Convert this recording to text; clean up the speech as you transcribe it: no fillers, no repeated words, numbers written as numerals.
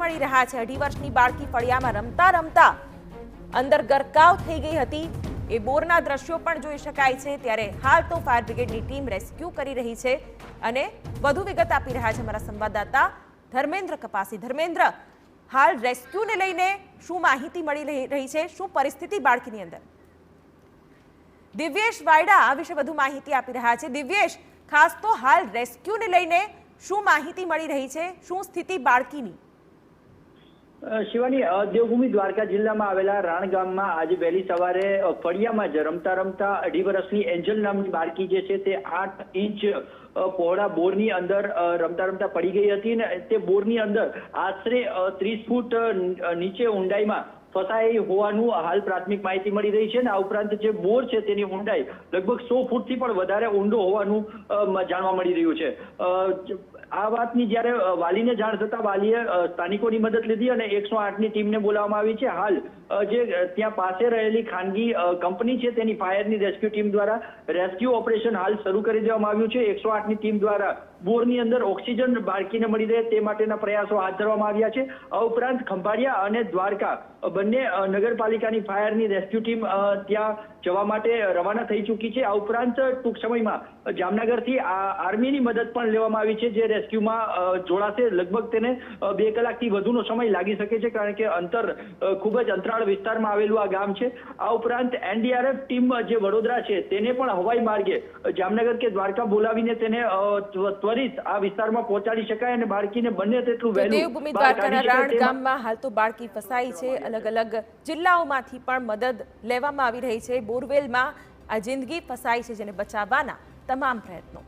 મળી રહ્યા છે। 2.5 વર્ષની બાળકી ફળિયામાં રમતા રમતા અંદર ગરકાવ થઈ ગઈ હતી। એ બોરના દ્રશ્યો પણ જોઈ શકાય છે। ત્યારે હાલ તો ફાયર બ્રિગેડની ટીમ રેસ્ક્યુ કરી રહી છે અને વધુ વિગત આપી રહ્યા છે અમારા સંવાદદાતા ધર્મેન્દ્ર કપાસી। ધર્મેન્દ્ર, હાલ રેસ્ક્યુને લઈને શું માહિતી મળી રહી છે? શું પરિસ્થિતિ બાળકીની અંદર? દિવ્યેશ વાયડા આ વિશે વધુ માહિતી આપી રહ્યા છે। દિવ્યેશ, ખાસ તો હાલ રેસ્ક્યુને લઈને શું માહિતી મળી રહી છે? શું સ્થિતિ બાળકીની? શિવાની, દેવભૂમિ દ્વારકા જિલ્લામાં આવેલા રાણ ગામમાં આજે વહેલી સવારે ફળિયામાં જ રમતા રમતા 2.5 વર્ષની એન્જલ નામની બાળકી જે છે તે 8 ઇંચ પહોળા બોરની અંદર રમતા રમતા પડી ગઈ હતી અને તે બોરની અંદર આશરે 30 ફૂટ નીચે ઊંડાઈમાં ફસાઈ હોવાનું હાલ પ્રાથમિક માહિતી મળી રહી છે। અને આ ઉપરાંત જે બોર છે તેની ઊંડાઈ લગભગ 100 ફૂટથી પણ વધારે ઊંડો હોવાનું જાણવા મળી રહ્યું છે। આ વાતની જ્યારે વાલીને જાણ થતા વાલીએ સ્થાનિકોની મદદ લીધી અને 108ની ટીમને બોલાવવામાં આવી છે। હાલ જે ત્યાં પાસે રહેલી ખાનગી કંપની છે તેની ફાયરની રેસ્ક્યુ ટીમ દ્વારા રેસ્ક્યુ ઓપરેશન હાલ શરૂ કરી દેવામાં આવ્યું છે। 108ની ટીમ દ્વારા બોરની અંદર ઓક્સિજન બાળકીને મળી રહે તે માટેના પ્રયાસો હાથ ધરવામાં આવ્યા છે। આ ઉપરાંત ખંભાળિયા અને દ્વારકા બંને નગરપાલિકાની ફાયરની રેસ્ક્યુ ટીમ ત્યાં જવા માટે રવાના થઈ ચૂકી છે। આ ઉપરાંત ટૂંક સમયમાં જામનગરથી આર્મીની મદદ પણ લેવામાં આવી છે જે રેસ્ક્યુમાં જોડાશે। લગભગ તેને 2 કલાકથી વધુનો સમય લાગી શકે છે કારણ કે અંતર ખૂબ જ અંતરાળ વિસ્તારમાં આવેલું આ ગામ છે। આ ઉપરાંત એનડીઆરએફ ટીમ જે વડોદરા છે તેને પણ હવાઈ માર્ગે જામનગર કે દ્વારકા બોલાવીને તેને ત્વરિત આ વિસ્તારમાં પહોંચાડી શકાય અને બાળકીને બને તેટલું વહેલું દેવભૂમિ દ્વારકાના રાણ ગામમાં હાલ તો બાળકી ફસાઈ છે। અલગ અલગ જિલ્લાઓમાંથી પણ મદદ લેવામાં આવી રહી છે। બોરવેલમાં આ જિંદગી ફસાઈ છે જેને બચાવવાના તમામ પ્રયત્નો